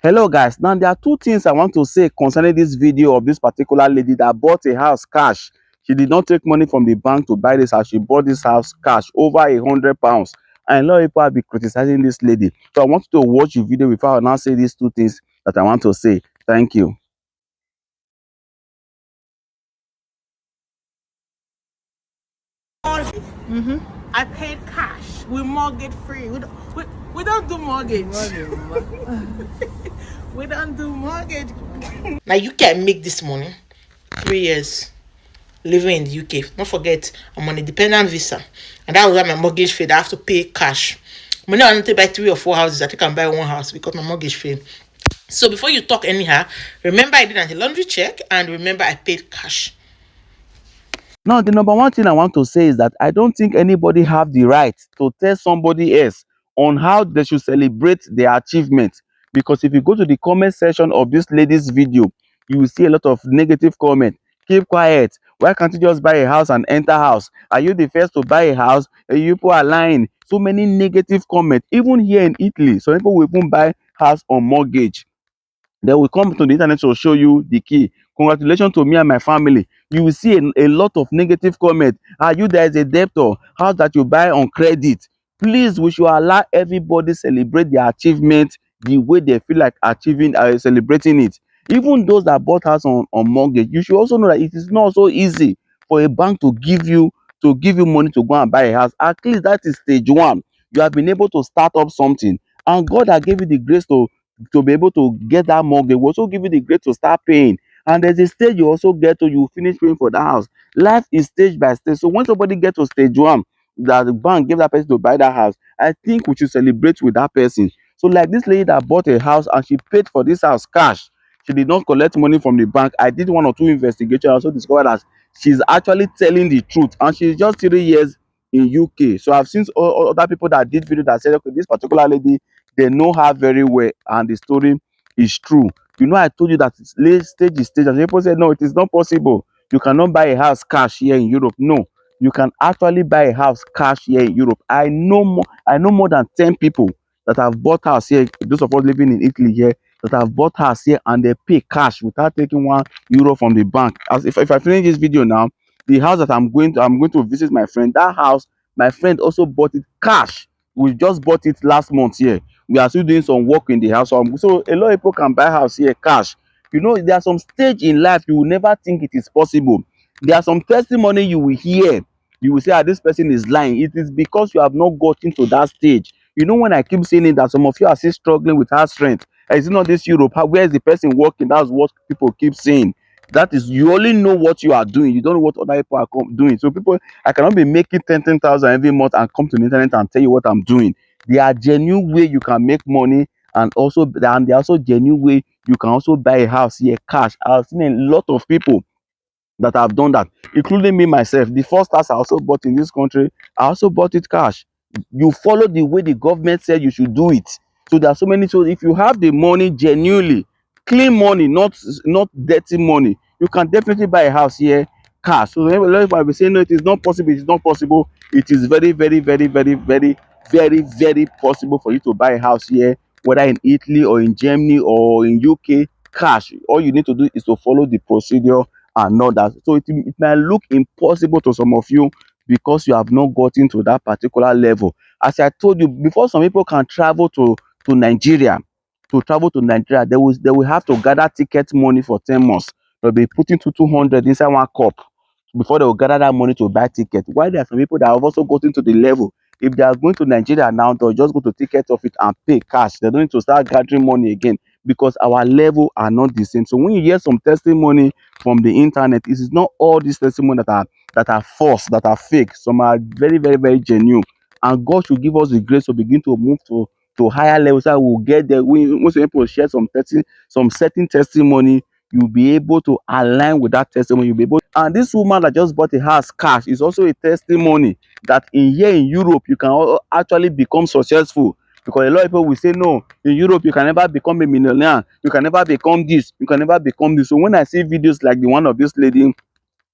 Hello guys, now there are two things I want to say concerning this video of this particular lady that bought a house cash. She did not take money from the bank to buy this house. She bought this house cash, over £100. And a lot of people have been criticizing this lady. So I want you to watch the video before I now say these two things that I want to say. Thank you. I paid cash. We mortgage free. We don't do mortgage. We don't do mortgage. Now you can make this money. 3 years living in the UK. Don't forget, I'm on a dependent visa, and that was why my mortgage failed. I have to pay cash. Money I want to buy 3 or 4 houses. I think I can buy one house because my mortgage failed. So before you talk anyhow, remember I did a laundry check, and remember I paid cash. Now, the number one thing I want to say is that I don't think anybody have the right to tell somebody else on how they should celebrate their achievement. Because if you go to the comment section of this lady's video, you will see a lot of negative comment. Keep quiet. Why can't you just buy a house and enter house? Are you the first to buy a house? You people are lying. So many negative comments. Even here in Italy, some people will even buy house on mortgage. They will come to the internet to show you the key. Congratulations to me and my family. You will see a lot of negative comment. Are you there is a debtor? How that you buy on credit? Please, we should allow everybody celebrate their achievement the way they feel like achieving, celebrating it. Even those that bought house on mortgage, you should also know that it is not so easy for a bank to give you money to go and buy a house. At least that is stage one. You have been able to start up something, and God has given you the grace to be able to get that mortgage. Will also give you the grace to start paying. And there's a stage you also get to, you finish paying for the house. Life is stage by stage. So when somebody gets to stage one, that the bank gave that person to buy that house, I think we should celebrate with that person. So like this lady that bought a house and she paid for this house cash. She did not collect money from the bank. I did one or two investigations. I also discovered that she's actually telling the truth, and she's just 3 years in UK. So I've seen other people that did video that said, okay, this particular lady, they know her very well, and the story is true. I told you that late stage is stage, and people said, no, it is not possible. You cannot buy a house cash here in Europe. No, you can actually buy a house cash here in Europe. I know more than 10 people that have bought house here, those of us living in Italy here, that have bought house here and they pay cash without taking €1 from the bank. As if I finish this video now, the house that I'm going to visit my friend, that house, my friend also bought it cash. We just bought it last month here. We are still doing some work in the house. So a lot of people can buy house here cash. There are some stage in life you will never think it is possible. There are some testimony you will hear. You will say, this person is lying. It is because you have not gotten to that stage. When I keep saying it, that some of you are still struggling with heart strength. Is it not this Europe? Where is the person working? That's what people keep saying. That is, you only know what you are doing. You don't know what other people are doing. So people, I cannot be making 10,000 every month and come to the internet and tell you what I'm doing. There are genuine way you can make money, and there are also genuine way you can also buy a house here cash. I've seen a lot of people that have done that, including me myself. The first house I also bought in this country, I also bought it cash. You follow the way the government said you should do it. So there are so many. So if you have the money genuinely, clean money, not dirty money, you can definitely buy a house here cash. So a lot of people will say, no, it is not possible. It is not possible. It is very, very, very, very, very, very, very possible for you to buy a house here, whether in Italy or in Germany or in UK, cash. All you need to do is to follow the procedure and not that. So it might look impossible to some of you because you have not gotten to that particular level. As I told you before, some people can travel to Nigeria. To travel to Nigeria, they will have to gather ticket money for 10 months. They'll be putting 200 inside one cup before they will gather that money to buy ticket. While there are some people that have also gotten to the level, if they are going to Nigeria now, they'll just go to ticket of it and pay cash. They don't need to start gathering money again, because our level are not the same. So when you hear some testimony from the internet, it is not all these testimony that are false, that are fake. Some are very, very, very genuine. And God should give us the grace to begin to move to higher levels, so we'll get there. When people share some certain testimony, you'll be able to align with that testimony. You'll be able. And this woman that just bought a house cash is also a testimony that here in Europe you can actually become successful. Because a lot of people will say, no, in Europe you can never become a millionaire, you can never become this, you can never become this. So when I see videos like the one of this lady,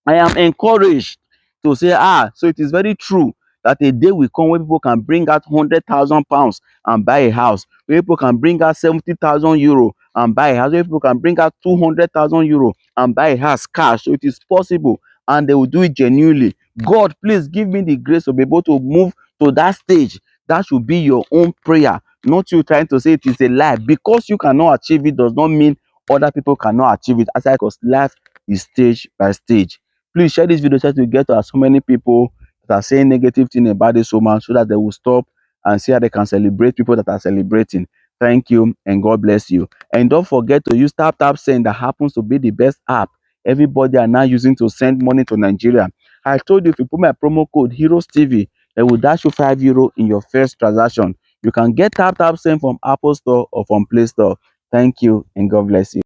I am encouraged to say, so it is very true that a day will come when people can bring out £100,000 and buy a house, where people can bring out 70,000 euro and buy a house, where people can bring out 200,000 euro and buy a house cash. So it is possible, and they will do it genuinely. God, please give me the grace to be able to move to that stage. That should be your own prayer, not you trying to say it is a lie. Because you cannot achieve it does not mean other people cannot achieve it. As I, because life is stage by stage. Please share this video so that we get to as many people that are saying negative thing about this woman, so that they will stop and see how they can celebrate people that are celebrating. Thank you and God bless you. And don't forget to use Tap Tap Send, that happens to be the best app everybody are now using to send money to Nigeria. I told you, if you put my promo code Heroes TV, they will dash you €5 in your first transaction. You can get Tap Tap Send from Apple Store or from Play Store. Thank you and God bless you.